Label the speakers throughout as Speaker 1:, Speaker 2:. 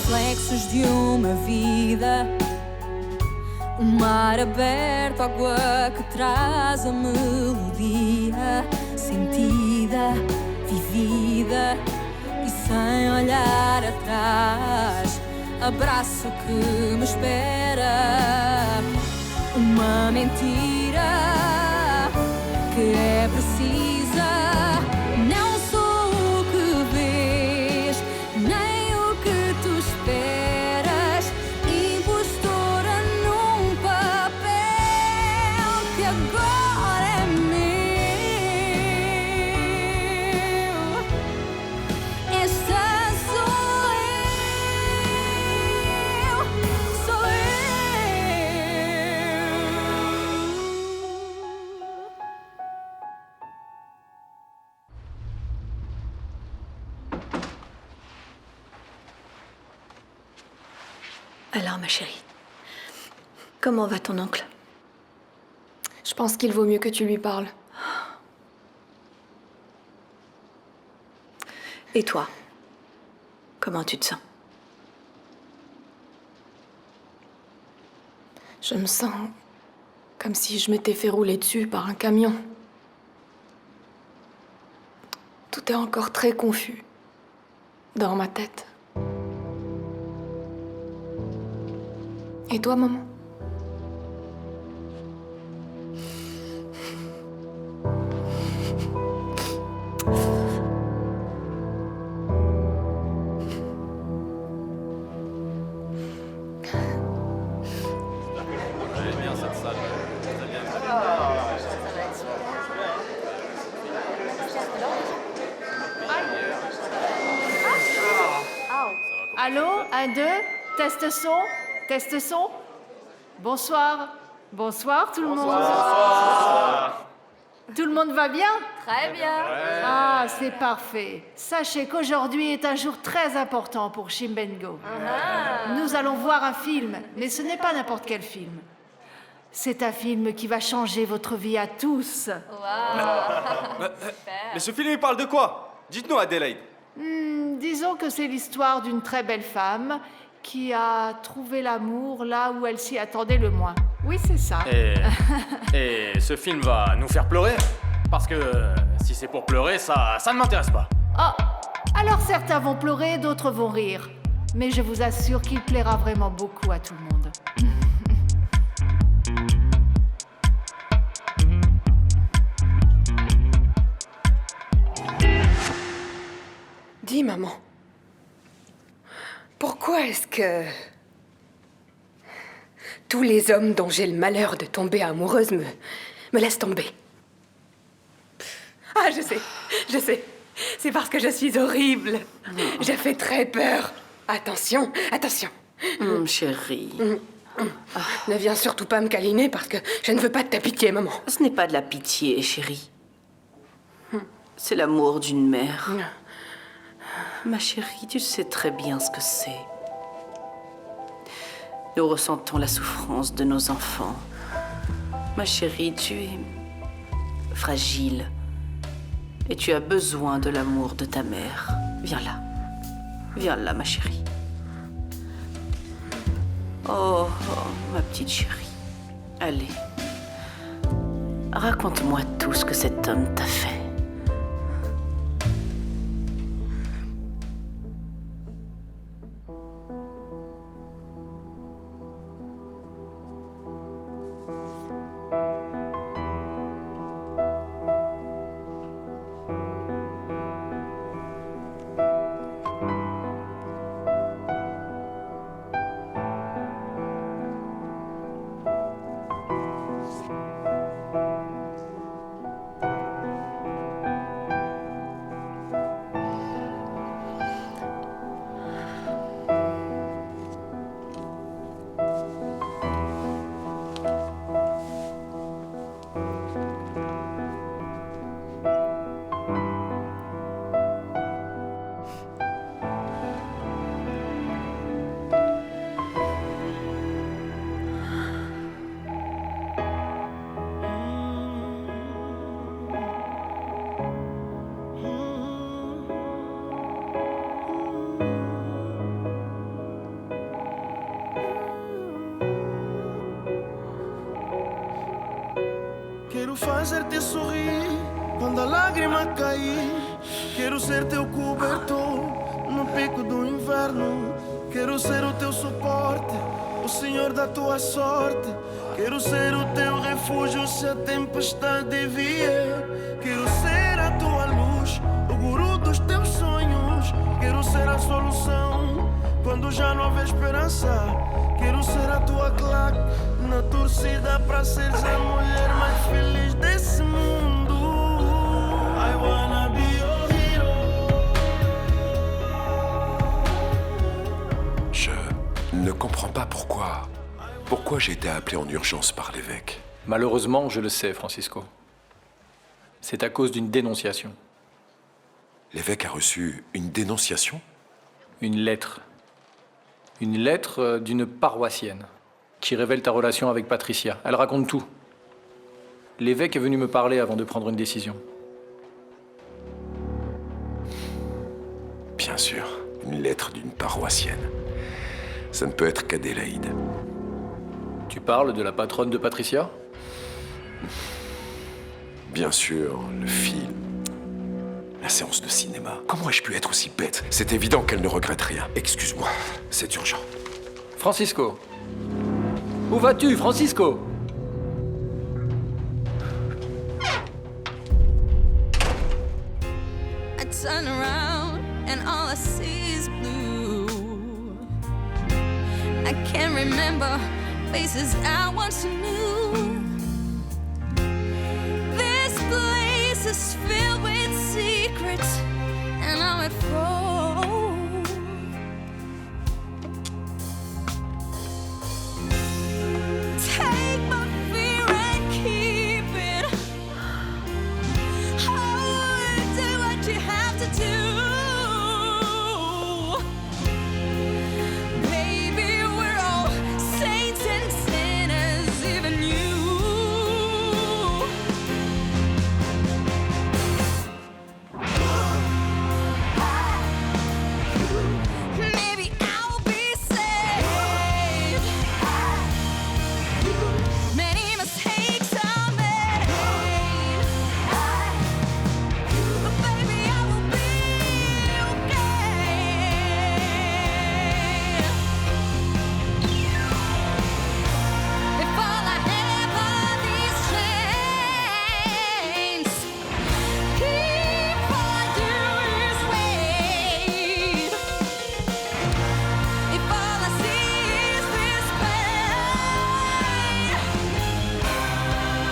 Speaker 1: reflexos de uma vida. O mar aberto, água que traz a melodia sentida, vivida e sem olhar atrás. Abraço que me espera. Uma mentira que é precisa. Não sou o que vês, nem o que tu esperas. Impostora num papel que agora é meu. Esta sou eu, sou eu.
Speaker 2: Alors, ma chérie, comment va ton oncle?
Speaker 3: Je pense qu'il vaut mieux que tu lui parles.
Speaker 2: Et toi? Comment tu te sens?
Speaker 3: Je me sens comme si je m'étais fait rouler dessus par un camion. Tout est encore très confus dans ma tête. Et toi, maman?
Speaker 4: Allô, 1, 2, test son, test son. Bonsoir. Bonsoir tout le monde. Bonsoir. Tout le monde va bien?
Speaker 1: Très bien.
Speaker 4: Ah, c'est parfait. Sachez qu'aujourd'hui est un jour très important pour Chimbengo. Nous allons voir un film, mais ce n'est pas n'importe quel film. C'est un film qui va changer votre vie à tous.
Speaker 5: Mais ce film, il parle de quoi? Dites-nous, Adélaïde.
Speaker 4: Disons que c'est l'histoire d'une très belle femme qui a trouvé l'amour là où elle s'y attendait le moins. Oui, c'est ça.
Speaker 5: Et ce film va nous faire pleurer? Parce que si c'est pour pleurer, ça ne m'intéresse pas.
Speaker 4: Oh, alors certains vont pleurer, d'autres vont rire. Mais je vous assure qu'il plaira vraiment beaucoup à tout le monde.
Speaker 6: Dis, maman, pourquoi est-ce que tous les hommes dont j'ai le malheur de tomber amoureuse me laissent tomber? Ah, je sais. C'est parce que je suis horrible. Je fais très peur. Attention.
Speaker 2: Chérie,
Speaker 6: Ne viens surtout pas me câliner parce que je ne veux pas de ta pitié, maman.
Speaker 2: ce n'est pas de la pitié, chérie. C'est l'amour d'une mère. Ma chérie, tu sais très bien ce que c'est. Nous ressentons la souffrance de nos enfants. Ma chérie, tu es fragile. Et tu as besoin de l'amour de ta mère. Viens là. Viens là, ma chérie. Oh, ma petite chérie. Allez. Raconte-moi tout ce que cet homme t'a fait.
Speaker 7: cair. Quero ser teu cobertor no pico do inverno. Quero ser o teu suporte, o senhor da tua sorte. Quero ser o teu refúgio se a tempestade vier. Quero ser a tua luz, o guru dos teus sonhos. Quero ser a solução quando já não houver esperança. Quero ser a tua claque na torcida pra seres a mulher mais feliz desse mundo. I wanna be your hero.
Speaker 8: Je ne comprends pas pourquoi. Pourquoi j'ai été appelé en urgence par l'évêque?
Speaker 9: Malheureusement, je le sais, Francisco. C'est à cause d'une dénonciation.
Speaker 8: L'évêque a reçu une dénonciation?
Speaker 9: Une lettre. Une lettre d'une paroissienne qui révèle ta relation avec Patricia. Elle raconte tout. L'évêque est venu me parler avant de prendre une décision.
Speaker 8: Bien sûr, une lettre d'une paroissienne. Ça ne peut être qu'Adélaïde.
Speaker 9: Tu parles de la patronne de Patricia?
Speaker 8: Bien sûr, le film. La séance de cinéma. Comment ai-je pu être aussi bête? C'est évident qu'elle ne regrette rien. Excuse-moi, c'est urgent.
Speaker 9: Francisco. Où vas-tu, Francisco?
Speaker 1: I turn around and all I see is blue. I can't remember faces I once knew. This place is filled with secrets, and I'm at fault. Take my fear and keep it. Oh, do what you have to do. Baby, we're all saints and sinners, even you. Maybe I'll be saved. Many mistakes I made, but baby, I will be okay. If all I have are these chains, if all I do is wait, if all I see is this pain,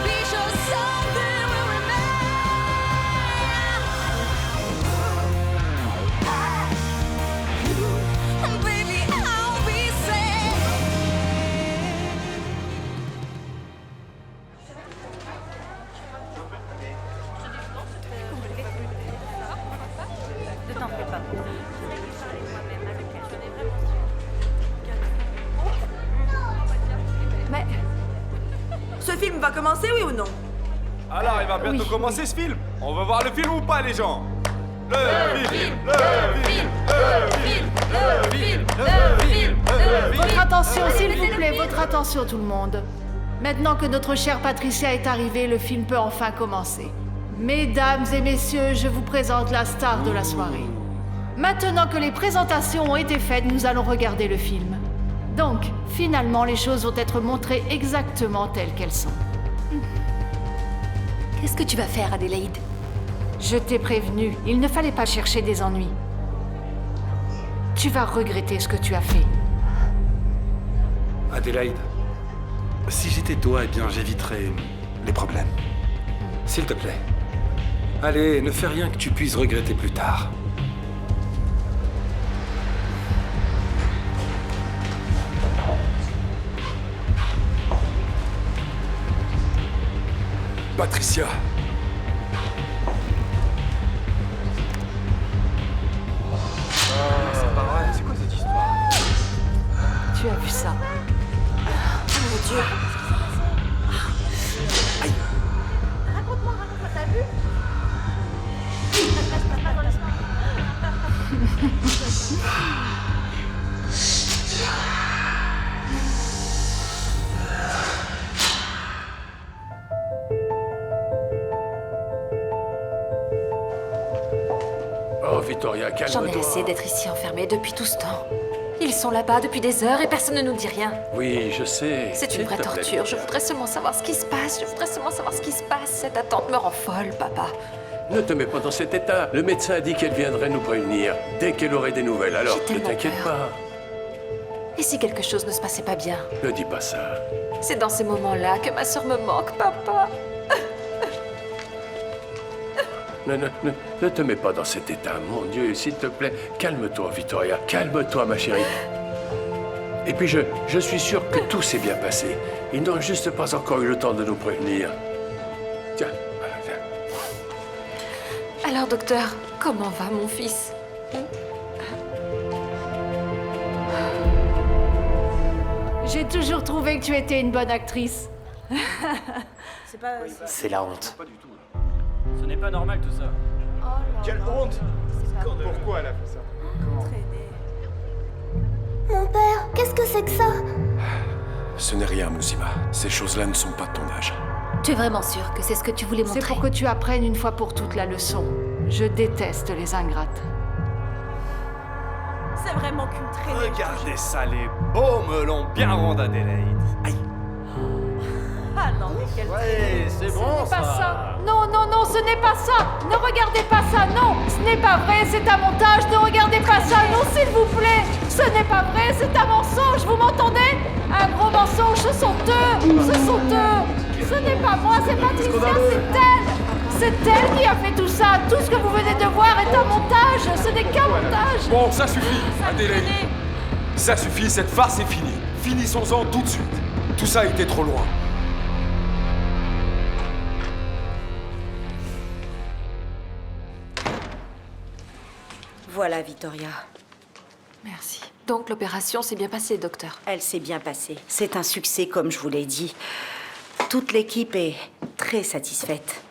Speaker 1: be sure something will remain. Baby, I'll be safe.
Speaker 6: Mais. Ce film va commencer, oui ou non?
Speaker 10: Alors, il va bientôt commencer ce film. On va voir le film ou pas, les gens? Le film.
Speaker 4: Votre attention, s'il vous plaît, votre attention tout le monde. Maintenant que notre chère Patricia est arrivée, le film peut enfin commencer. Mesdames et messieurs, je vous présente la star de la soirée. Maintenant que les présentations ont été faites, nous allons regarder le film. Donc, finalement, les choses vont être montrées exactement telles qu'elles sont.
Speaker 6: Qu'est-ce que tu vas faire, Adélaïde?
Speaker 4: Je t'ai prévenu, il ne fallait pas chercher des ennuis. Tu vas regretter ce que tu as fait.
Speaker 11: Adélaïde, si j'étais toi, eh bien, j'éviterais les problèmes. S'il te plaît. Allez, ne fais rien que tu puisses regretter plus tard.
Speaker 8: Patricia.
Speaker 10: C'est pas vrai, c'est quoi cette histoire?
Speaker 4: Tu as vu ça?
Speaker 6: Mon Dieu.
Speaker 1: Raconte-moi, t'as vu?
Speaker 12: Victoria, calme-toi.
Speaker 13: J'en ai assez d'être ici enfermée depuis tout ce temps. Ils sont là-bas depuis des heures et personne ne nous dit rien.
Speaker 12: Oui, je sais.
Speaker 13: C'est une vraie torture. Je voudrais seulement savoir ce qui se passe. Cette attente me rend folle, papa.
Speaker 12: Ne te mets pas dans cet état. Le médecin a dit qu'elle viendrait nous prévenir dès qu'elle aurait des nouvelles. Alors, ne t'inquiète pas.
Speaker 13: Et si quelque chose ne se passait pas bien?
Speaker 12: Ne dis pas ça.
Speaker 13: C'est dans ces moments-là que ma sœur me manque, papa.
Speaker 12: Ne te mets pas dans cet état. Mon Dieu, s'il te plaît, calme-toi, Victoria. Calme-toi, ma chérie. Et puis, je suis sûr que tout s'est bien passé. Ils n'ont juste pas encore eu le temps de nous prévenir. Tiens, viens.
Speaker 13: Alors, docteur, comment va mon fils?
Speaker 4: J'ai toujours trouvé que tu étais une bonne actrice.
Speaker 14: C'est la honte.
Speaker 5: Pas du tout. Ce n'est pas normal tout ça.
Speaker 10: Quelle honte! Pourquoi elle a fait ça?
Speaker 15: Mon père, qu'est-ce que c'est que ça?
Speaker 8: Ce n'est rien, Mousima. Ces choses-là ne sont pas de ton âge.
Speaker 15: Tu es vraiment sûr que c'est ce que tu voulais montrer?
Speaker 4: C'est pour que tu apprennes une fois pour toutes la leçon. Je déteste les ingrates.
Speaker 6: C'est vraiment qu'une traînée.
Speaker 10: Regardez ça, les beaux melons bien ronds d'Adélaïde. Aïe!
Speaker 6: Ah non, mais quelle
Speaker 5: Ouais, c'est bon
Speaker 4: Pas ça. Non, non, non, ce n'est pas ça. Ne regardez pas ça, non. Ce n'est pas vrai, c'est un montage. Ne regardez pas ça, non, s'il vous plaît. Ce n'est pas vrai, c'est un mensonge. Vous m'entendez? Un gros mensonge, ce sont eux. Ce sont eux. Ce n'est pas moi, c'est Patricia, c'est elle. C'est elle qui a fait tout ça. Tout ce que vous venez de voir est un montage. Ce n'est qu'un montage.
Speaker 10: Bon, ça suffit, Adélaïde. Ça suffit, cette farce est finie. Finissons-en tout de suite. Tout ça a été trop loin.
Speaker 16: Voilà, Victoria.
Speaker 13: Merci. Donc l'opération s'est bien passée, docteur?
Speaker 16: Elle s'est bien passée. C'est un succès, comme je vous l'ai dit. Toute l'équipe est très satisfaite.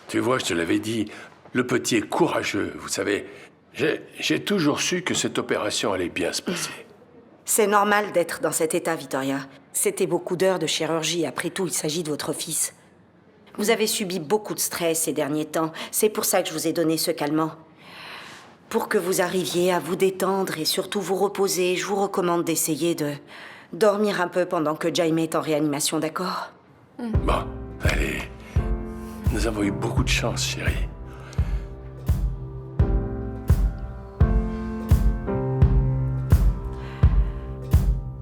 Speaker 12: Tu vois, je te l'avais dit, le petit est courageux, vous savez. J'ai toujours su que cette opération allait bien se passer.
Speaker 16: C'est normal d'être dans cet état, Victoria. C'était beaucoup d'heures de chirurgie. Après tout, il s'agit de votre fils. Vous avez subi beaucoup de stress ces derniers temps. C'est pour ça que je vous ai donné ce calmant. Pour que vous arriviez à vous détendre et surtout vous reposer, je vous recommande d'essayer de dormir un peu pendant que Jaime est en réanimation, d'accord?
Speaker 12: Bon, allez. Nous avons eu beaucoup de chance, chérie.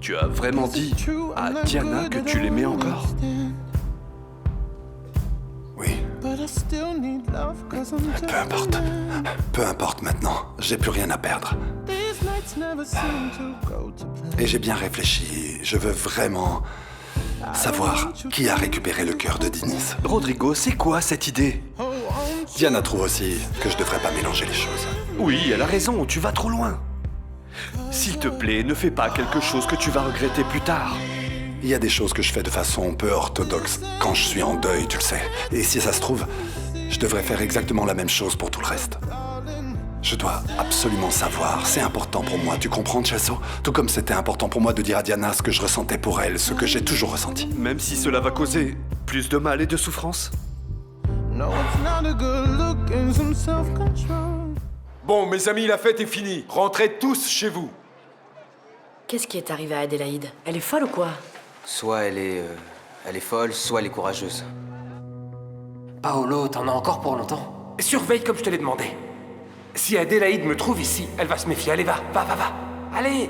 Speaker 8: Tu as vraiment dit à Diana que tu l'aimais encore? Oui. Peu importe. Peu importe maintenant. J'ai plus rien à perdre. Et j'ai bien réfléchi. Je veux vraiment savoir qui a récupéré le cœur de Denise. Rodrigo, c'est quoi cette idée? Diana trouve aussi que je devrais pas mélanger les choses.
Speaker 17: Oui, elle a raison, tu vas trop loin. S'il te plaît, ne fais pas quelque chose que tu vas regretter plus tard.
Speaker 8: Il y a des choses que je fais de façon peu orthodoxe quand je suis en deuil, tu le sais. Et si ça se trouve, je devrais faire exactement la même chose pour tout le reste. Je dois absolument savoir, c'est important pour moi, tu comprends, Chesso? Tout comme c'était important pour moi de dire à Diana ce que je ressentais pour elle, ce que j'ai toujours ressenti.
Speaker 17: Même si cela va causer plus de mal et de souffrance.
Speaker 10: Bon, mes amis, la fête est finie. Rentrez tous chez vous.
Speaker 16: Qu'est-ce qui est arrivé à Adélaïde? Elle est folle ou quoi?
Speaker 14: Soit elle est folle, soit elle est courageuse.
Speaker 18: Paolo, t'en as encore pour longtemps. Surveille comme je te l'ai demandé. Si Adélaïde me trouve ici, elle va se méfier. Allez, va. Allez!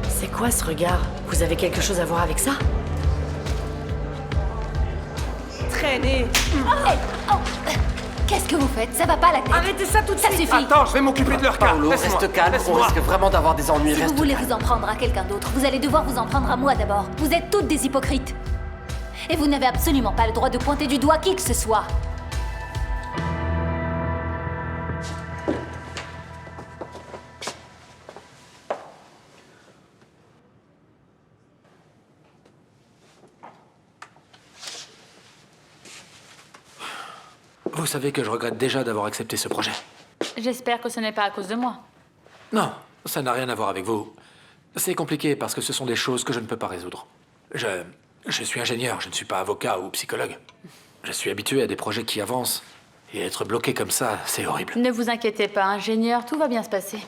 Speaker 16: C'est quoi ce regard? Vous avez quelque chose à voir avec ça?
Speaker 6: Traînée.
Speaker 15: Qu'est-ce que vous faites? Ça va pas la tête?
Speaker 6: Arrêtez ça tout de
Speaker 15: Ça
Speaker 6: suite.
Speaker 15: suffit.
Speaker 18: Attends, je vais m'occuper de leur cas. Paolo, reste calme, on risque vraiment d'avoir des ennuis.
Speaker 15: Si vous voulez vous en prendre à quelqu'un d'autre, vous allez devoir vous en prendre à moi d'abord. Vous êtes toutes des hypocrites. Et vous n'avez absolument pas le droit de pointer du doigt qui que ce soit.
Speaker 9: Vous savez que je regrette déjà d'avoir accepté ce projet.
Speaker 19: J'espère que ce n'est pas à cause de moi.
Speaker 9: Non, ça n'a rien à voir avec vous. C'est compliqué parce que ce sont des choses que je ne peux pas résoudre. Je suis ingénieur, je ne suis pas avocat ou psychologue. Je suis habitué à des projets qui avancent. Et être bloqué comme ça, c'est horrible.
Speaker 19: Ne vous inquiétez pas, ingénieur, tout va bien se passer.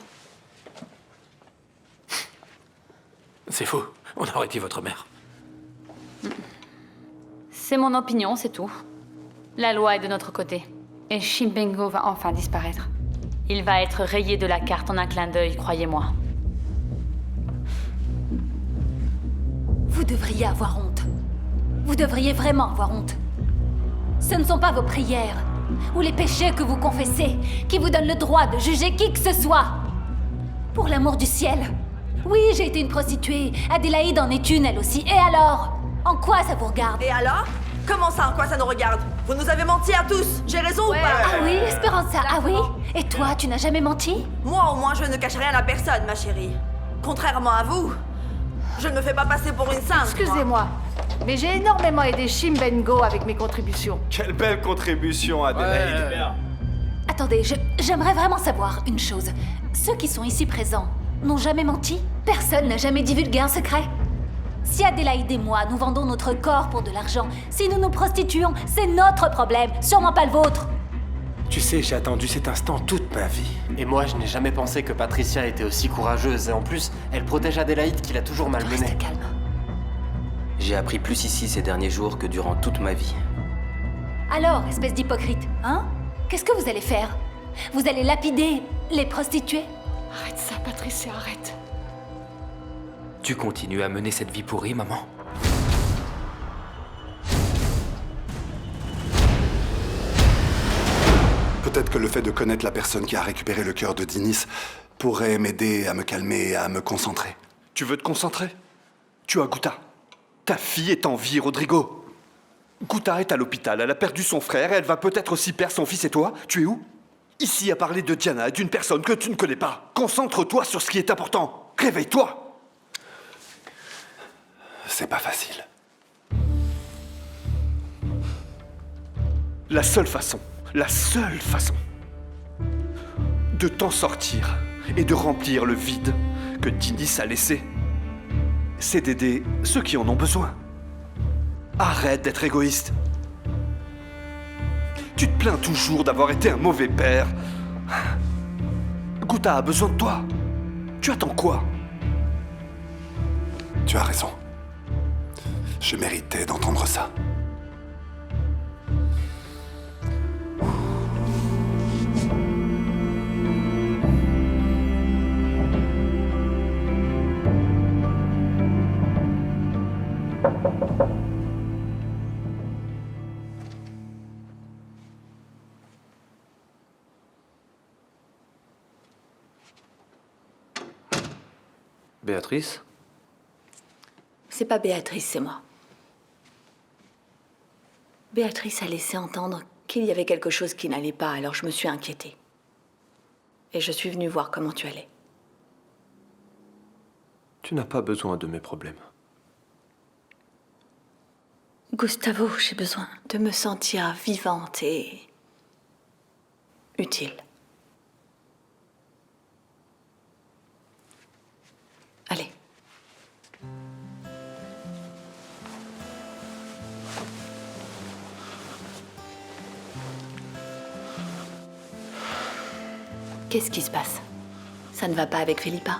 Speaker 9: C'est faux. On aurait dit votre mère.
Speaker 19: C'est mon opinion, c'est tout. La loi est de notre côté. Et Chimbengo va enfin disparaître. Il va être rayé de la carte en un clin d'œil, croyez-moi.
Speaker 15: Vous devriez avoir honte. Vous devriez vraiment avoir honte. Ce ne sont pas vos prières ou les péchés que vous confessez qui vous donnent le droit de juger qui que ce soit. Pour l'amour du ciel. Oui, j'ai été une prostituée. Adélaïde en est une, elle aussi. Et alors? En quoi ça vous regarde?
Speaker 6: Et alors? Comment ça, en quoi ça nous regarde? Vous nous avez menti à tous. J'ai raison ou pas?
Speaker 15: Ah oui, Esperanza, ah oui? Et toi, tu n'as jamais menti?
Speaker 6: Moi, au moins, je ne cache rien à personne, ma chérie. Contrairement à vous, je ne me fais pas passer pour une sainte.
Speaker 4: Excusez-moi, mais j'ai énormément aidé Chimbengo avec mes contributions.
Speaker 17: Quelle belle contribution, Adélaïde.
Speaker 15: Attendez, j'aimerais vraiment savoir une chose. Ceux qui sont ici présents n'ont jamais menti? Personne n'a jamais divulgué un secret? Si Adélaïde et moi, nous vendons notre corps pour de l'argent, si nous nous prostituons, c'est notre problème, sûrement pas le vôtre.
Speaker 18: Tu sais, j'ai attendu cet instant toute ma vie. Et moi, je n'ai jamais pensé que Patricia était aussi courageuse. Et en plus, elle protège Adélaïde qui l'a toujours malmenée.
Speaker 15: Reste calme.
Speaker 14: J'ai appris plus ici ces derniers jours que durant toute ma vie.
Speaker 15: Alors, espèce d'hypocrite, hein? Qu'est-ce que vous allez faire? Vous allez lapider les prostituées?
Speaker 4: Arrête ça, Patricia, arrête.
Speaker 18: Tu continues à mener cette vie pourrie, maman?
Speaker 8: Peut-être que le fait de connaître la personne qui a récupéré le cœur de Dinis pourrait m'aider à me calmer et à me concentrer.
Speaker 17: Tu veux te concentrer? Tu as Guta. Ta fille est en vie, Rodrigo. Guta est à l'hôpital, elle a perdu son frère et elle va peut-être aussi perdre son fils. Et toi, tu es où? Ici à parler de Diana et d'une personne que tu ne connais pas. Concentre-toi sur ce qui est important. Réveille-toi.
Speaker 8: C'est pas facile.
Speaker 17: La seule façon de t'en sortir et de remplir le vide que Dinis a laissé, c'est d'aider ceux qui en ont besoin. Arrête d'être égoïste. Tu te plains toujours d'avoir été un mauvais père. Guta a besoin de toi. Tu attends quoi?
Speaker 8: Tu as raison. Je méritais d'entendre ça.
Speaker 14: Béatrice?
Speaker 15: C'est pas Béatrice, c'est moi. Béatrice a laissé entendre qu'il y avait quelque chose qui n'allait pas, alors je me suis inquiétée. Et je suis venue voir comment tu allais.
Speaker 14: Tu n'as pas besoin de mes problèmes.
Speaker 15: Gustavo, j'ai besoin de me sentir vivante et utile. Allez. Qu'est-ce qui se passe? Ça ne va pas avec Philippa?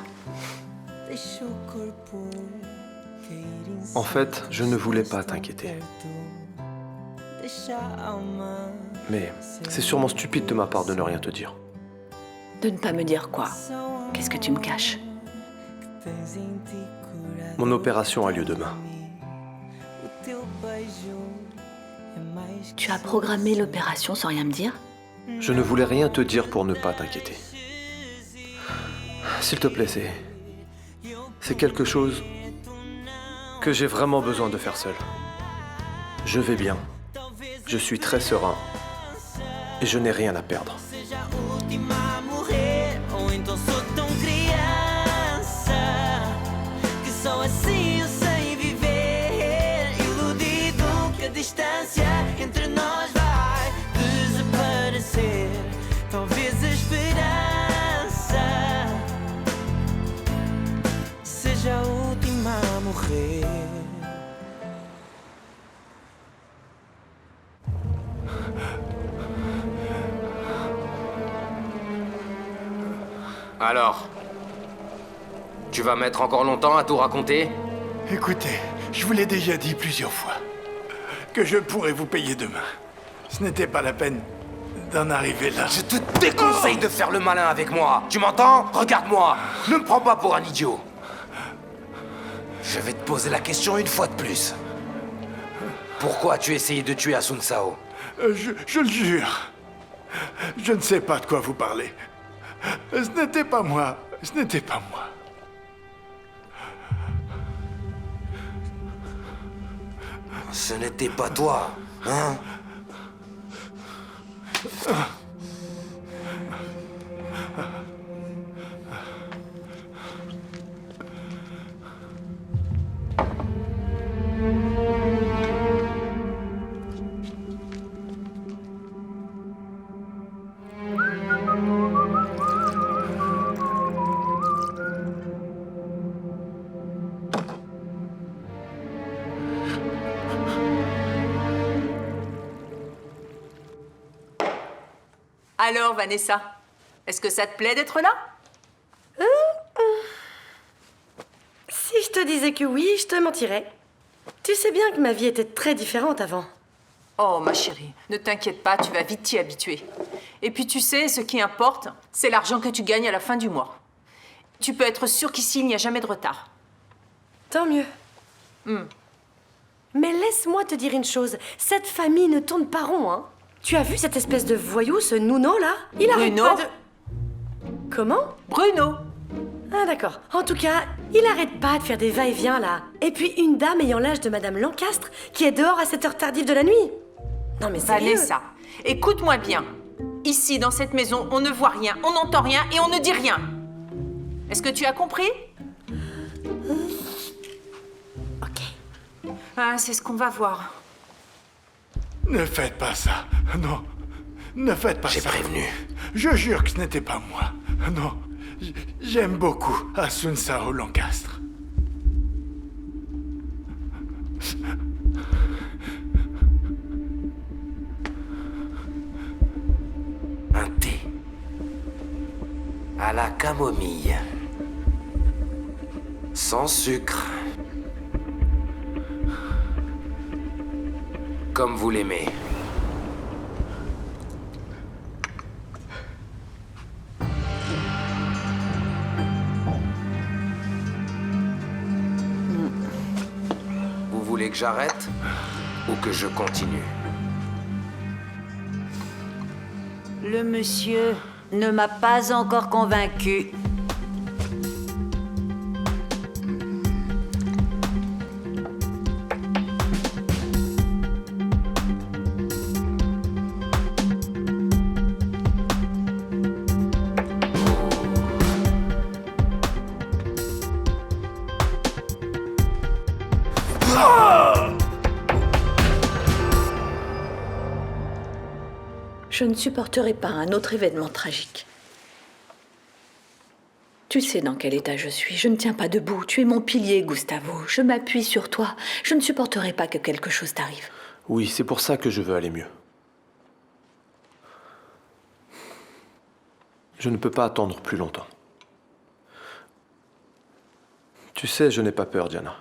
Speaker 14: En fait, je ne voulais pas t'inquiéter. Mais c'est sûrement stupide de ma part de ne rien te dire.
Speaker 15: De ne pas me dire quoi? Qu'est-ce que tu me caches?
Speaker 14: Mon opération a lieu demain.
Speaker 15: Tu as programmé l'opération sans rien me dire?
Speaker 20: Je ne voulais rien te dire pour ne pas t'inquiéter. S'il te plaît, c'est quelque chose que j'ai vraiment besoin de faire seul. Je vais bien. Je suis très serein. Et je n'ai rien à perdre.
Speaker 18: Alors, tu vas mettre encore longtemps à tout raconter?
Speaker 21: Écoutez, je vous l'ai déjà dit plusieurs fois que je pourrais vous payer demain. Ce n'était pas la peine d'en arriver là.
Speaker 18: Je te déconseille de faire le malin avec moi. Tu m'entends? Regarde-moi. Ne me prends pas pour un idiot. Je vais te poser la question une fois de plus. Pourquoi as-tu essayé de tuer Asun Sao?
Speaker 21: Je le jure. Je ne sais pas de quoi vous parlez. Ce n'était pas moi. Ce n'était pas moi.
Speaker 18: Ce n'était pas toi, hein?
Speaker 6: Alors, Vanessa, est-ce que ça te plaît d'être là?
Speaker 22: Si je te disais que oui, je te mentirais. Tu sais bien que ma vie était très différente avant.
Speaker 6: Oh, ma chérie, ne t'inquiète pas, tu vas vite t'y habituer. Et puis tu sais, ce qui importe, c'est l'argent que tu gagnes à la fin du mois. Tu peux être sûr qu'ici, il n'y a jamais de retard.
Speaker 22: Tant mieux. Mais laisse-moi te dire une chose, cette famille ne tourne pas rond, hein. Tu as vu cette espèce de voyou, ce Nuno, là? Il arrête
Speaker 6: Bruno?
Speaker 22: pas de... Comment?
Speaker 6: Bruno.
Speaker 22: Ah d'accord. En tout cas, il arrête pas de faire des va-et-vient, là. Et puis une dame ayant l'âge de Madame Lancastre qui est dehors à cette heure tardive de la nuit. Non mais sérieux.
Speaker 6: Vanessa, écoute-moi bien. Ici, dans cette maison, on ne voit rien, on n'entend rien et on ne dit rien. Est-ce que tu as compris?
Speaker 22: Ok.
Speaker 6: Ah, c'est ce qu'on va voir.
Speaker 21: Ne faites pas ça. Non. Ne faites pas ça.
Speaker 18: J'ai prévenu.
Speaker 21: Je jure que ce n'était pas moi. Non. J'aime beaucoup Asun Sao Lancastre.
Speaker 18: Un thé. À la camomille. Sans sucre. Comme vous l'aimez. Vous voulez que j'arrête ou que je continue?
Speaker 23: Le monsieur ne m'a pas encore convaincu.
Speaker 2: Je ne supporterai pas un autre événement tragique. Tu sais dans quel état je suis. Je ne tiens pas debout. Tu es mon pilier, Gustavo. Je m'appuie sur toi. Je ne supporterai pas que quelque chose t'arrive.
Speaker 20: Oui, c'est pour ça que je veux aller mieux. Je ne peux pas attendre plus longtemps. Tu sais, je n'ai pas peur, Diana.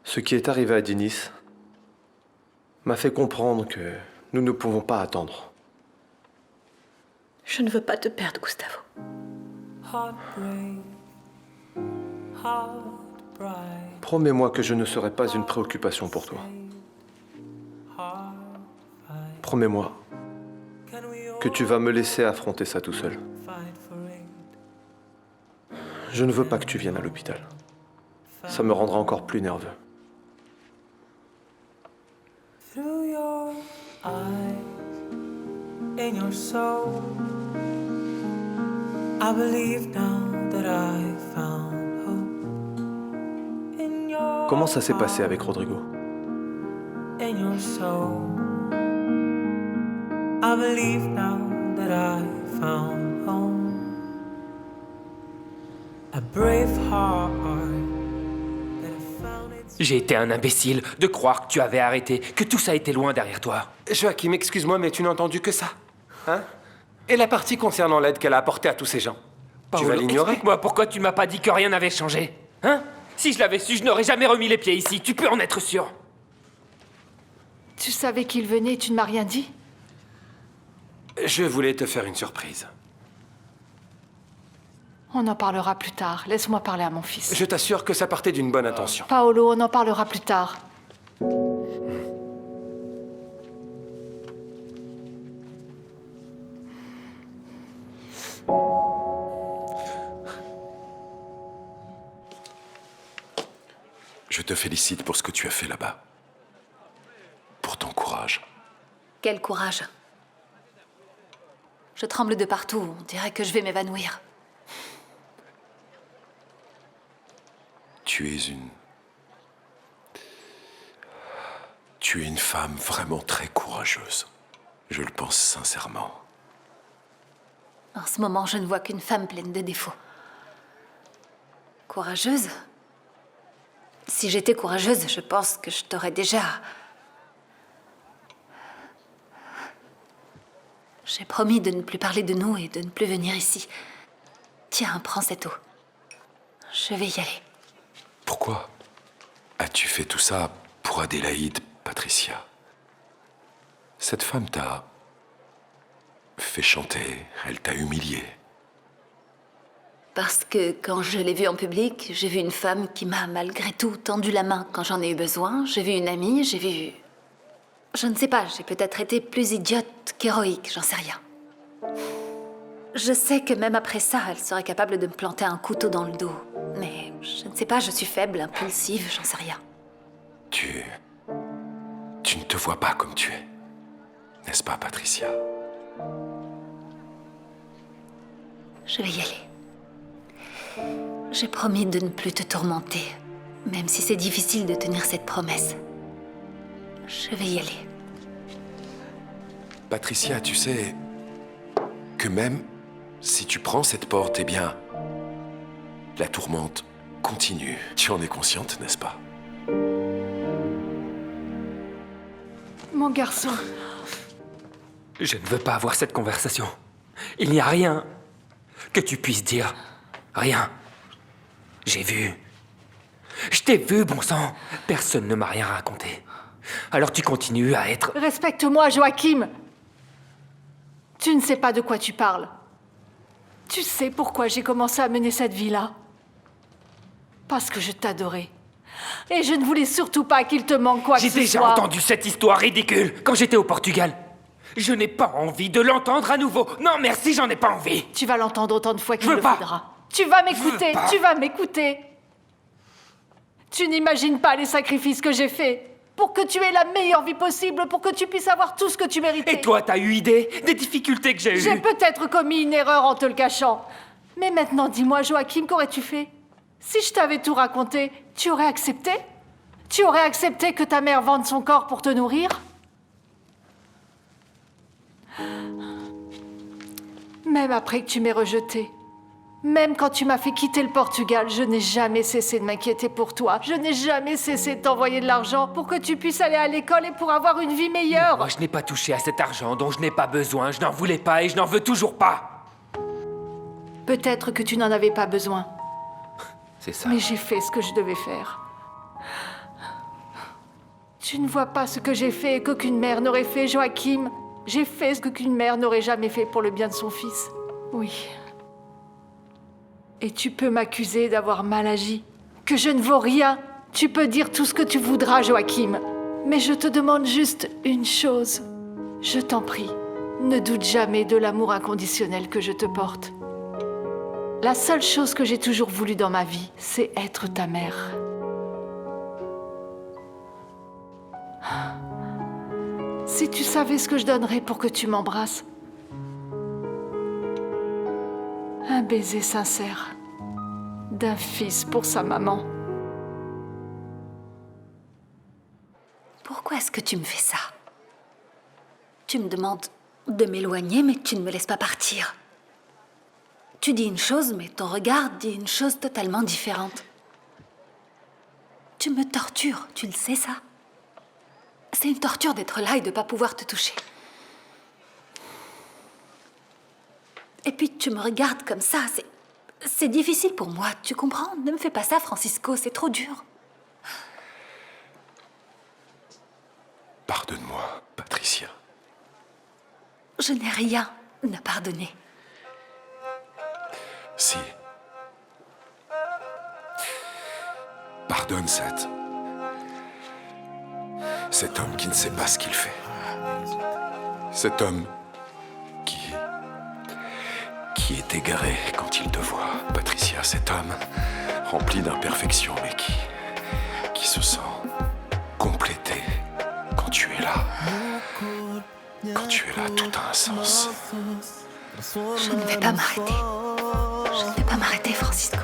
Speaker 20: Ce qui est arrivé à Dinis m'a fait comprendre que nous ne pouvons pas attendre.
Speaker 2: Je ne veux pas te perdre, Gustavo.
Speaker 20: Promets-moi que je ne serai pas une préoccupation pour toi. Promets-moi que tu vas me laisser affronter ça tout seul. Je ne veux pas que tu viennes à l'hôpital. Ça me rendra encore plus nerveux.
Speaker 3: Through your eyes, in your soul, I believe now that I found hope. In your
Speaker 20: Comment ça s'est passé avec Rodrigo?
Speaker 3: in your soul, I believe now that I found home. A brave heart.
Speaker 7: J'ai été un imbécile de croire que tu avais arrêté, que tout ça était loin derrière toi.
Speaker 10: Joachim, excuse-moi, mais tu n'as entendu que ça. Hein? Et la partie concernant l'aide qu'elle a apportée à tous ces gens. Tu vas l'ignorer?
Speaker 7: Explique-moi pourquoi tu ne m'as pas dit que rien n'avait changé. Hein? Si je l'avais su, je n'aurais jamais remis les pieds ici. Tu peux en être sûr.
Speaker 4: Tu savais qu'il venait et tu ne m'as rien dit?
Speaker 10: Je voulais te faire une surprise.
Speaker 4: On en parlera plus tard. Laisse-moi parler à mon fils.
Speaker 10: Je t'assure que ça partait d'une bonne intention.
Speaker 4: Paolo, on en parlera plus tard.
Speaker 8: Je te félicite pour ce que tu as fait là-bas. Pour ton courage.
Speaker 15: Quel courage. Je tremble de partout, on dirait que je vais m'évanouir.
Speaker 8: Tu es une femme vraiment très courageuse. Je le pense sincèrement.
Speaker 15: En ce moment, je ne vois qu'une femme pleine de défauts. Courageuse? Si j'étais courageuse, je pense que je t'aurais déjà... J'ai promis de ne plus parler de nous et de ne plus venir ici. Tiens, prends cette eau. Je vais y aller.
Speaker 8: Pourquoi as-tu fait tout ça pour Adélaïde, Patricia? Cette femme t'a fait chanter, elle t'a humilié.
Speaker 15: Parce que quand je l'ai vue en public, j'ai vu une femme qui m'a malgré tout tendu la main quand j'en ai eu besoin. J'ai vu une amie, j'ai vu... Je ne sais pas, j'ai peut-être été plus idiote qu'héroïque, j'en sais rien. Je sais que même après ça, elle serait capable de me planter un couteau dans le dos. Mais je ne sais pas, je suis faible, impulsive, j'en sais rien.
Speaker 8: Tu ne te vois pas comme tu es, n'est-ce pas, Patricia?
Speaker 15: Je vais y aller. J'ai promis de ne plus te tourmenter, même si c'est difficile de tenir cette promesse. Je vais y aller.
Speaker 8: Patricia, tu sais que même si tu prends cette porte, eh bien, la tourmente continue. Tu en es consciente, n'est-ce pas?
Speaker 4: Mon garçon.
Speaker 7: Je ne veux pas avoir cette conversation. Il n'y a rien que tu puisses dire. Rien. J'ai vu. Je t'ai vu, bon sang. Personne ne m'a rien raconté. Alors tu continues à être...
Speaker 4: Respecte-moi, Joachim. Tu ne sais pas de quoi tu parles. Tu sais pourquoi j'ai commencé à mener cette vie-là? Parce que je t'adorais. Et je ne voulais surtout pas qu'il te manque quoi que ce soit.
Speaker 7: J'ai déjà entendu cette histoire ridicule quand j'étais au Portugal. Je n'ai pas envie de l'entendre à nouveau. Non, merci, j'en ai pas envie.
Speaker 4: Tu vas l'entendre autant de fois qu'il le
Speaker 7: pas.
Speaker 4: faudra. Tu vas m'écouter, tu vas m'écouter. Tu n'imagines pas les sacrifices que j'ai faits pour que tu aies la meilleure vie possible, pour que tu puisses avoir tout ce que tu méritais.
Speaker 7: Et toi, t'as eu idée des difficultés que j'ai eues?
Speaker 4: J'ai peut-être commis une erreur en te le cachant. Mais maintenant, dis-moi, Joachim, qu'aurais-tu fait? Si je t'avais tout raconté, tu aurais accepté? Tu aurais accepté que ta mère vende son corps pour te nourrir? Même après que tu m'aies rejeté, même quand tu m'as fait quitter le Portugal, je n'ai jamais cessé de m'inquiéter pour toi. Je n'ai jamais cessé de t'envoyer de l'argent pour que tu puisses aller à l'école et pour avoir une vie meilleure.
Speaker 7: Moi, je n'ai pas touché à cet argent dont je n'ai pas besoin. Je n'en voulais pas et je n'en veux toujours pas.
Speaker 4: Peut-être que tu n'en avais pas besoin.
Speaker 7: C'est ça.
Speaker 4: Mais j'ai fait ce que je devais faire. Tu ne vois pas ce que j'ai fait et qu'aucune mère n'aurait fait, Joachim. J'ai fait ce qu'aucune mère n'aurait jamais fait pour le bien de son fils. Oui. Et tu peux m'accuser d'avoir mal agi, que je ne vaux rien. Tu peux dire tout ce que tu voudras, Joachim. Mais je te demande juste une chose. Je t'en prie. Ne doute jamais de l'amour inconditionnel que je te porte. La seule chose que j'ai toujours voulu dans ma vie, c'est être ta mère. Si tu savais ce que je donnerais pour que tu m'embrasses. Un baiser sincère d'un fils pour sa maman.
Speaker 15: Pourquoi est-ce que tu me fais ça? Tu me demandes de m'éloigner, mais tu ne me laisses pas partir. Tu dis une chose, mais ton regard dit une chose totalement différente. Tu me tortures, tu le sais ça? C'est une torture d'être là et de ne pas pouvoir te toucher. Et puis tu me regardes comme ça, c'est difficile pour moi, tu comprends? Ne me fais pas ça, Francisco, c'est trop dur.
Speaker 10: Pardonne-moi, Patricia.
Speaker 15: Je n'ai rien à pardonner.
Speaker 10: Si. Pardonne cet homme qui ne sait pas ce qu'il fait. Cet homme qui est égaré quand il te voit, Patricia. Cet homme rempli d'imperfections, mais qui se sent complété quand tu es là. Quand tu es là, tout a un sens.
Speaker 15: Je ne vais pas m'arrêter. Je ne vais pas m'arrêter, Francisco.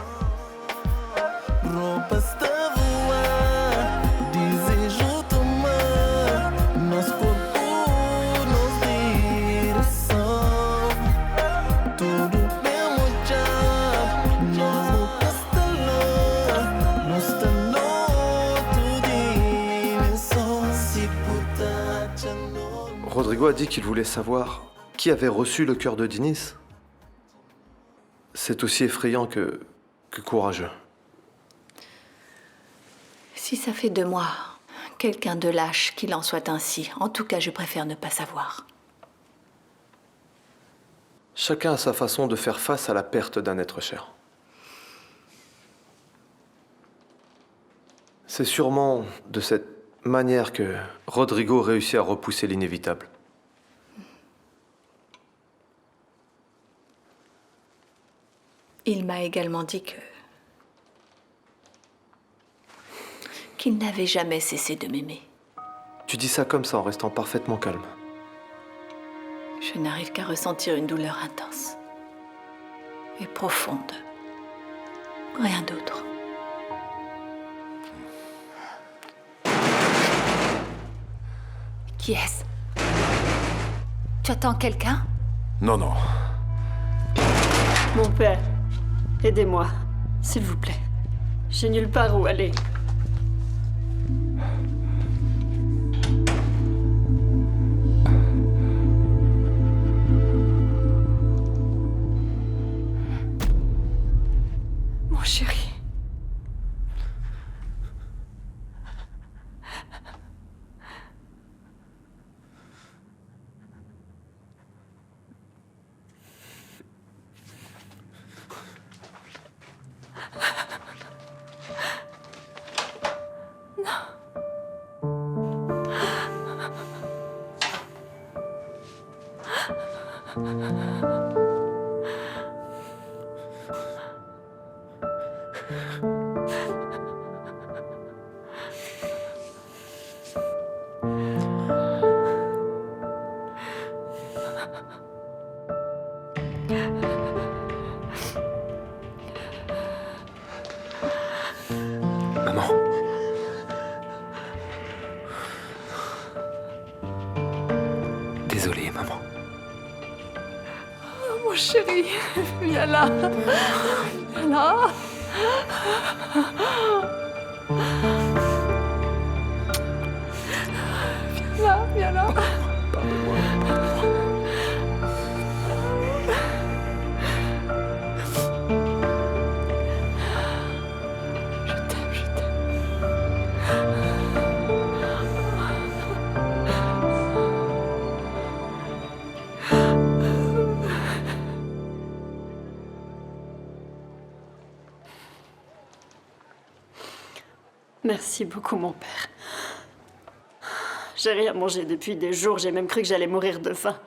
Speaker 20: Rodrigo a dit qu'il voulait savoir qui avait reçu le cœur de Dinis. C'est aussi effrayant que courageux.
Speaker 15: Si ça fait de moi quelqu'un de lâche, qu'il en soit ainsi. En tout cas, je préfère ne pas savoir.
Speaker 20: Chacun a sa façon de faire face à la perte d'un être cher. C'est sûrement de cette manière que Rodrigo réussit à repousser l'inévitable.
Speaker 15: Il m'a également dit qu'il n'avait jamais cessé de m'aimer.
Speaker 20: Tu dis ça comme ça en restant parfaitement calme.
Speaker 15: Je n'arrive qu'à ressentir une douleur intense et profonde. Rien d'autre. Qui est-ce? Tu attends quelqu'un?
Speaker 10: Non, non.
Speaker 1: Mon père, aidez-moi, s'il vous plaît. J'ai nulle part où aller.
Speaker 4: Mon chéri.
Speaker 7: Maman. Désolé, maman.
Speaker 4: Oh, mon chéri, viens là. Viens là. Viens là, viens là.
Speaker 20: Pardonne-moi.
Speaker 1: Merci beaucoup, mon père. J'ai rien mangé depuis des jours, j'ai même cru que j'allais mourir de faim.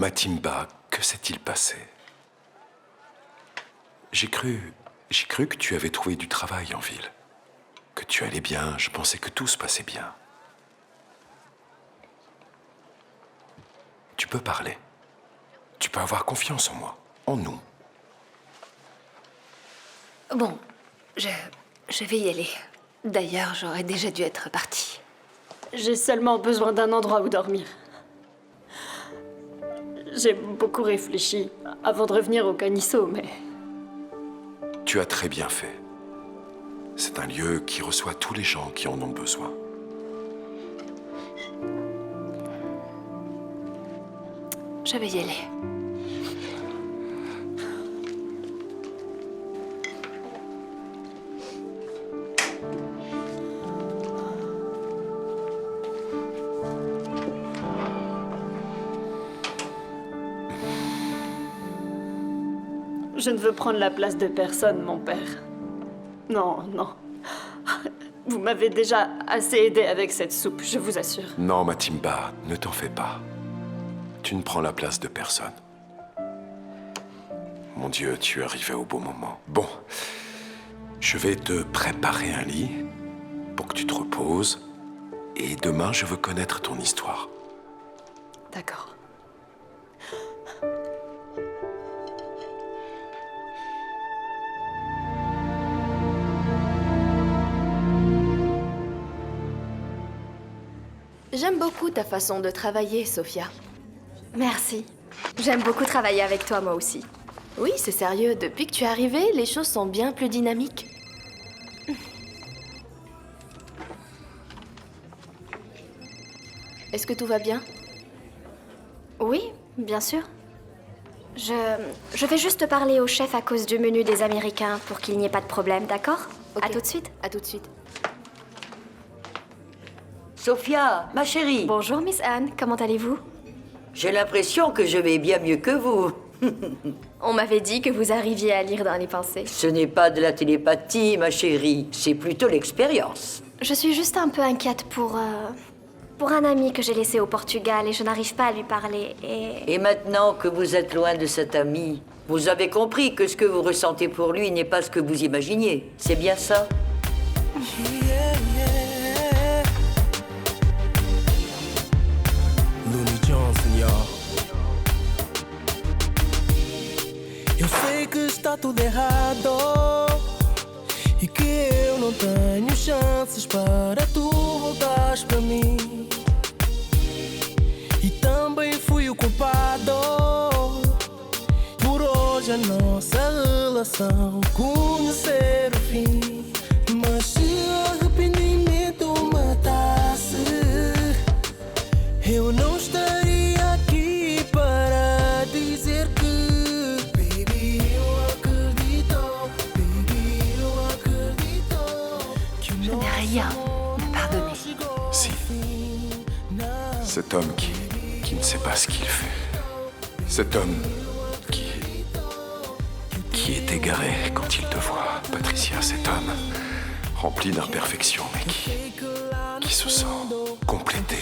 Speaker 10: Matimba, que s'est-il passé? J'ai cru que tu avais trouvé du travail en ville. Que tu allais bien, je pensais que tout se passait bien. Tu peux parler. Tu peux avoir confiance en moi, en nous.
Speaker 5: Bon, je vais y aller. D'ailleurs, j'aurais déjà dû être partie.
Speaker 1: J'ai seulement besoin d'un endroit où dormir. J'ai beaucoup réfléchi avant de revenir au Canisso, mais...
Speaker 10: Tu as très bien fait. C'est un lieu qui reçoit tous les gens qui en ont besoin.
Speaker 5: Je vais y aller.
Speaker 1: Je ne veux prendre la place de personne, mon père. Non, non. Vous m'avez déjà assez aidé avec cette soupe, je vous assure.
Speaker 10: Non, Matimba, ne t'en fais pas. Tu ne prends la place de personne. Mon Dieu, tu es arrivé au bon moment. Bon, je vais te préparer un lit pour que tu te reposes. Et demain, je veux connaître ton histoire.
Speaker 1: D'accord.
Speaker 5: J'aime beaucoup ta façon de travailler, Sophia.
Speaker 11: Merci. J'aime beaucoup travailler avec toi, moi aussi.
Speaker 5: Oui, c'est sérieux. Depuis que tu es arrivée, les choses sont bien plus dynamiques. Est-ce que tout va bien?
Speaker 11: Oui, bien sûr. Je vais juste parler au chef à cause du menu des Américains pour qu'il n'y ait pas de problème, d'accord?
Speaker 5: Ok.
Speaker 11: À tout de suite.
Speaker 5: À tout de suite.
Speaker 23: Sophia, ma chérie.
Speaker 11: Bonjour, Miss Anne. Comment allez-vous?
Speaker 23: J'ai l'impression que je vais bien mieux que vous.
Speaker 11: On m'avait dit que vous arriviez à lire dans les pensées.
Speaker 23: Ce n'est pas de la télépathie, ma chérie. C'est plutôt l'expérience.
Speaker 11: Je suis juste un peu inquiète pour un ami que j'ai laissé au Portugal et je n'arrive pas à lui parler
Speaker 23: Et maintenant que vous êtes loin de cet ami, vous avez compris que ce que vous ressentez pour lui n'est pas ce que vous imaginiez. C'est bien ça?
Speaker 3: Looney Johnson, y'all. Eu sei que está tudo errado e que eu não tenho chances para tu voltares para mim. E também fui o culpado por hoje a nossa relação conhecer o fim. Mas se o arrependimento matasse, eu não estaria aqui para dizer que baby, eu acredito, baby, eu acredito que
Speaker 5: Je n'ai rien pardonné.
Speaker 10: Si. Cet homme qui ne sait pas ce qu'il fait. Cet homme qui est égaré quand il te voit. Patricia, cet homme rempli d'imperfections, mais qui se sent complété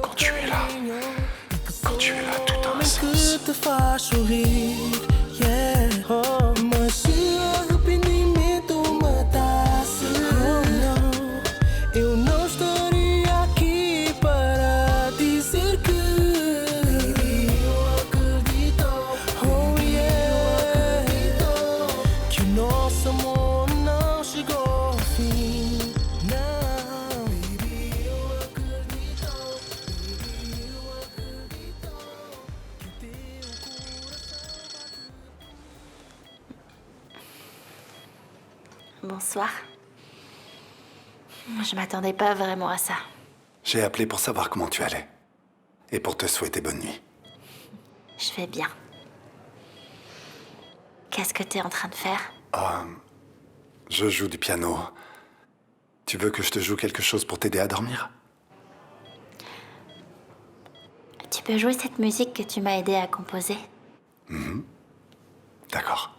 Speaker 10: quand tu es là. Quand tu es là, tout a un sens.
Speaker 3: que te faz sorrir, yeah. Mas se o arrependimento matasse, eu não estaria aqui para dizer que baby, eu acredito, oh yeah, que o nosso amor não chegou ao fim, não, baby, eu acredito, baby, eu acredito.
Speaker 11: Bonsoir. Je m'attendais pas vraiment à ça.
Speaker 8: J'ai appelé pour savoir comment tu allais. Et pour te souhaiter bonne nuit.
Speaker 11: Je vais bien. Qu'est-ce que t'es en train de faire?
Speaker 8: Je joue du piano. Tu veux que je te joue quelque chose pour t'aider à dormir?
Speaker 11: Tu peux jouer cette musique que tu m'as aidé à composer?
Speaker 8: Mhm. D'accord.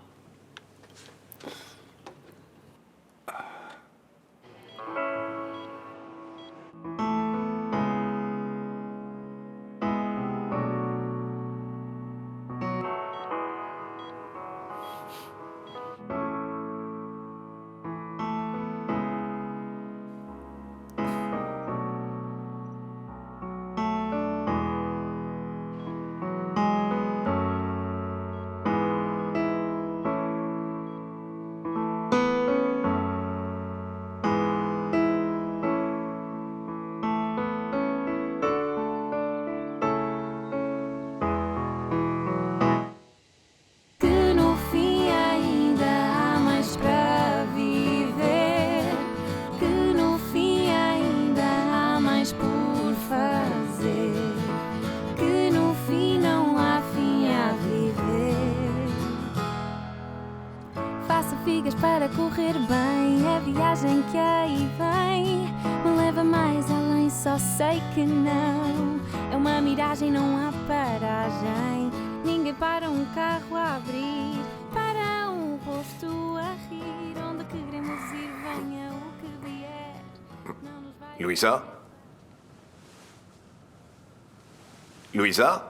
Speaker 12: faço figas para correr bem. É viagem que aí vem, me leva mais além, só sei que não. É uma miragem, não há paragem. Ninguém para um carro a abrir, para um rosto a rir. Onde queremos ir, venha o que vier. Não nos vai...
Speaker 10: Louisa? Louisa?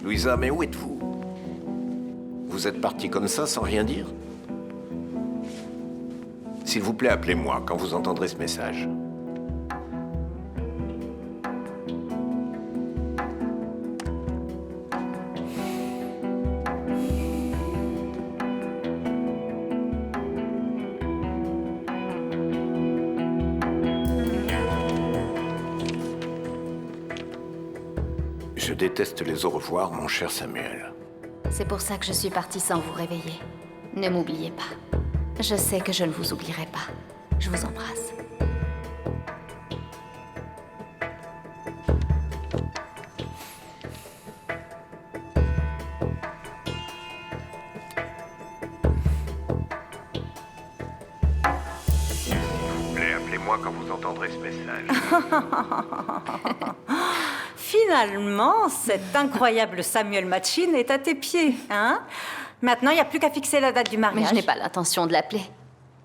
Speaker 10: Louisa, mais où êtes-vous? Vous êtes partie comme ça, sans rien dire? S'il vous plaît, appelez-moi quand vous entendrez ce message. Je déteste les au revoir, mon cher Samuel.
Speaker 11: C'est pour ça que je suis partie sans vous réveiller. Ne m'oubliez pas. Je sais que je ne vous oublierai pas. Je vous embrasse.
Speaker 10: S'il vous plaît, appelez-moi quand vous entendrez ce message.
Speaker 22: Finalement, cet incroyable Samuel Machine est à tes pieds, hein? Maintenant, il n'y a plus qu'à fixer la date du mariage.
Speaker 11: Mais je n'ai pas l'intention de l'appeler.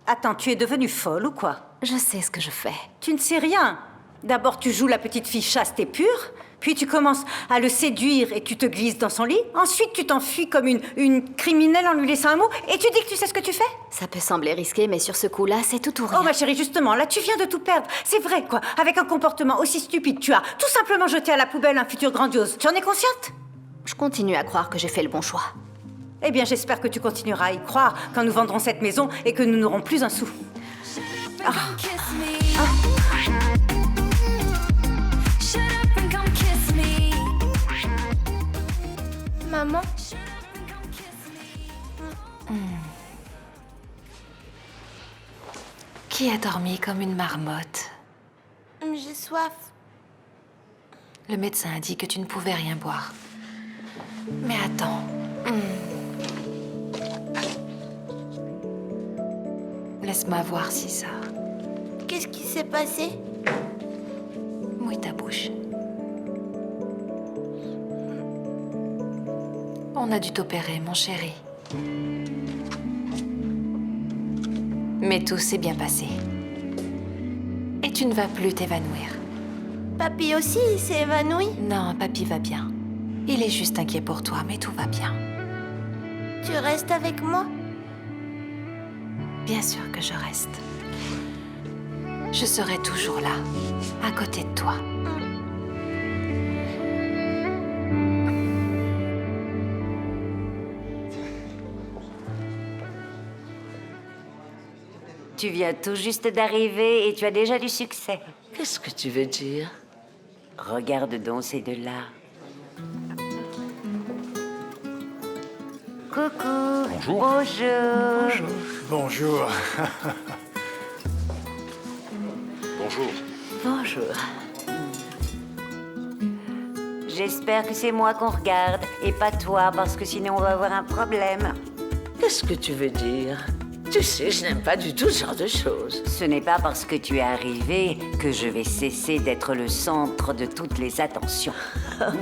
Speaker 22: Attends, tu es devenue folle ou quoi?
Speaker 11: Je sais ce que je fais.
Speaker 22: Tu ne sais rien. D'abord, tu joues la petite fille chaste et pure, puis tu commences à le séduire et tu te glisses dans son lit. Ensuite, tu t'enfuis comme une criminelle en lui laissant un mot et tu dis que tu sais ce que tu fais?
Speaker 11: Ça peut sembler risqué, mais sur ce coup-là, c'est tout ou rien.
Speaker 22: Oh ma chérie, justement, là tu viens de tout perdre. C'est vrai, quoi. Avec un comportement aussi stupide, tu as tout simplement jeté à la poubelle un futur grandiose. Tu en es consciente?
Speaker 11: Je continue à croire que j'ai fait le bon choix.
Speaker 22: Eh bien, j'espère que tu continueras à y croire quand nous vendrons cette maison et que nous n'aurons plus un sou. Ah.
Speaker 11: Maman?
Speaker 13: Qui a dormi comme une marmotte?
Speaker 11: J'ai soif.
Speaker 13: Le médecin a dit que tu ne pouvais rien boire. Mais attends. Laisse-moi voir si ça...
Speaker 11: Qu'est-ce qui s'est passé?
Speaker 13: Mouille ta bouche. On a dû t'opérer, mon chéri. Mais tout s'est bien passé. Et tu ne vas plus t'évanouir.
Speaker 11: Papy aussi s'est évanoui?
Speaker 13: Non, papy va bien. Il est juste inquiet pour toi, mais tout va bien.
Speaker 11: Tu restes avec moi?
Speaker 13: Bien sûr que je reste. Je serai toujours là, à côté de toi.
Speaker 23: Tu viens tout juste d'arriver et tu as déjà du succès.
Speaker 16: Qu'est-ce que tu veux dire?
Speaker 23: Regarde donc ces deux-là. Coucou.
Speaker 21: Bonjour.
Speaker 23: Bonjour.
Speaker 21: Bonjour.
Speaker 10: Bonjour.
Speaker 23: Bonjour. J'espère que c'est moi qu'on regarde et pas toi, parce que sinon on va avoir un problème.
Speaker 16: Qu'est-ce que tu veux dire? Tu sais, je n'aime pas du tout ce genre de choses.
Speaker 23: Ce n'est pas parce que tu es arrivé que je vais cesser d'être le centre de toutes les attentions.
Speaker 16: Ah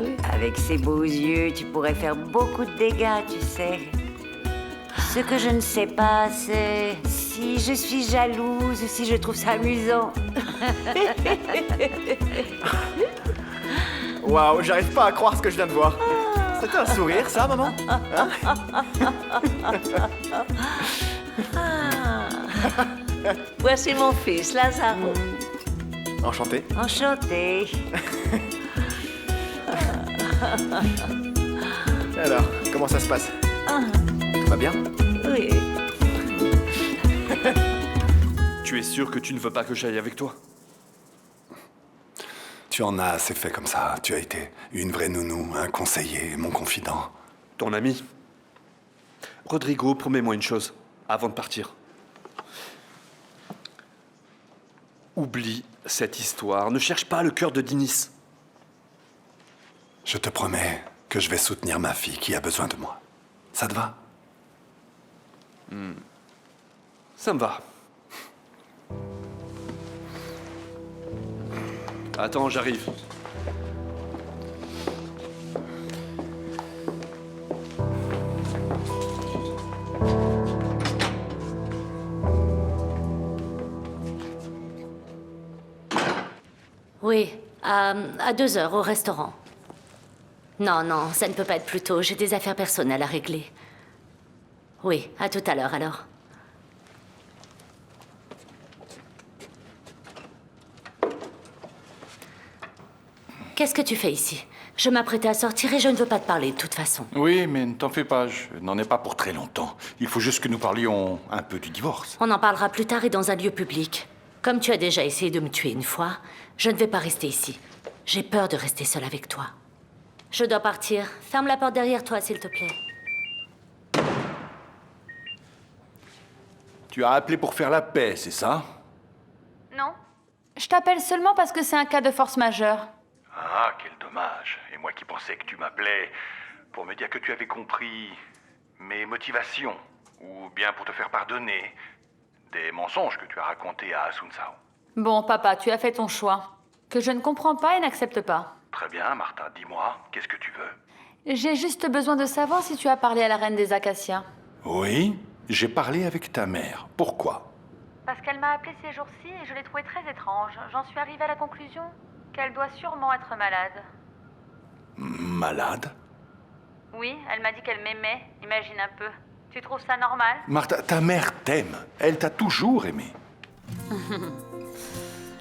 Speaker 16: oui?
Speaker 23: Avec ces beaux yeux, tu pourrais faire beaucoup de dégâts, tu sais. Ce que je ne sais pas, c'est si je suis jalouse ou si je trouve ça amusant.
Speaker 17: Waouh, j'arrive pas à croire ce que je viens de voir. C'était un sourire, ça, maman? Hein?
Speaker 16: Voici mon fils, Lazaro.
Speaker 17: Enchanté.
Speaker 23: Enchanté.
Speaker 17: Alors, comment ça se passe? Tout va bien?
Speaker 16: Oui.
Speaker 17: Tu es sûr que tu ne veux pas que j'aille avec toi?
Speaker 8: Tu en as assez fait comme ça. Tu as été une vraie nounou, un conseiller, mon confident.
Speaker 17: Ton ami. Rodrigo, promets-moi une chose, avant de partir. Oublie cette histoire. Ne cherche pas le cœur de Dinis.
Speaker 8: Je te promets que je vais soutenir ma fille qui a besoin de moi. Ça te va?
Speaker 17: Ça me va. Attends, j'arrive.
Speaker 9: Oui, à 2 heures au restaurant. Non, non, ça ne peut pas être plus tôt. J'ai des affaires personnelles à régler. Oui, à tout à l'heure alors. Qu'est-ce que tu fais ici? Je m'apprêtais à sortir et je ne veux pas te parler de toute façon.
Speaker 21: Oui, mais ne t'en fais pas, je n'en ai pas pour très longtemps. Il faut juste que nous parlions un peu du divorce.
Speaker 9: On en parlera plus tard et dans un lieu public. Comme tu as déjà essayé de me tuer une fois, je ne vais pas rester ici. J'ai peur de rester seule avec toi. Je dois partir. Ferme la porte derrière toi, s'il te plaît.
Speaker 21: Tu as appelé pour faire la paix, c'est ça?
Speaker 15: Non. Je t'appelle seulement parce que c'est un cas de force majeure.
Speaker 21: Ah, quel dommage. Et moi qui pensais que tu m'appelais pour me dire que tu avais compris mes motivations, ou bien pour te faire pardonner des mensonges que tu as racontés à Sun Sao.
Speaker 15: Bon, papa, tu as fait ton choix. Que je ne comprends pas et n'accepte pas.
Speaker 21: Très bien, Martha, dis-moi, qu'est-ce que tu veux?
Speaker 15: J'ai juste besoin de savoir si tu as parlé à la reine des Acacias.
Speaker 21: Oui, j'ai parlé avec ta mère. Pourquoi?
Speaker 15: Parce qu'elle m'a appelé ces jours-ci et je l'ai trouvée très étrange. J'en suis arrivée à la conclusion qu'elle doit sûrement être malade.
Speaker 21: Malade?
Speaker 15: Oui, elle m'a dit qu'elle m'aimait. Imagine un peu. Tu trouves ça normal?
Speaker 21: Martha, ta mère t'aime. Elle t'a toujours aimé.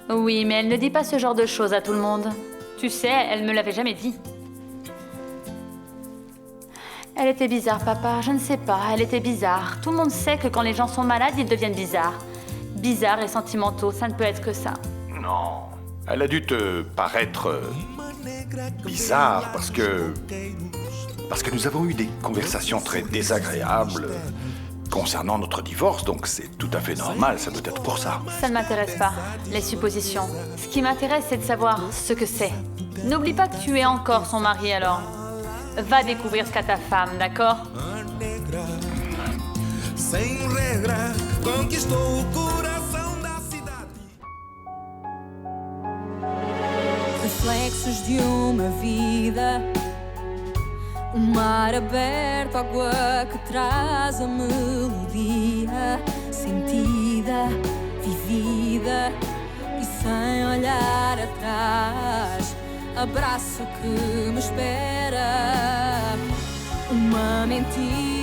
Speaker 15: Oui, mais elle ne dit pas ce genre de choses à tout le monde. Tu sais, elle me l'avait jamais dit. Elle était bizarre, papa. Je ne sais pas, elle était bizarre. Tout le monde sait que quand les gens sont malades, ils deviennent bizarres. Bizarres et sentimentaux, ça ne peut être que ça.
Speaker 21: Non. Elle a dû te paraître bizarre parce que nous avons eu des conversations très désagréables concernant notre divorce, donc c'est tout à fait normal, ça doit être pour ça.
Speaker 15: Ça ne m'intéresse pas, les suppositions. Ce qui m'intéresse, c'est de savoir ce que c'est. N'oublie pas que tu es encore son mari, alors. Va découvrir ce qu'a ta femme, d'accord?
Speaker 3: Sem regra, conquistou o coração da cidade.
Speaker 12: Reflexos de uma vida, mar aberto, água que traz a melodia sentida, vivida e sem olhar atrás. Abraço que me espera, uma mentira.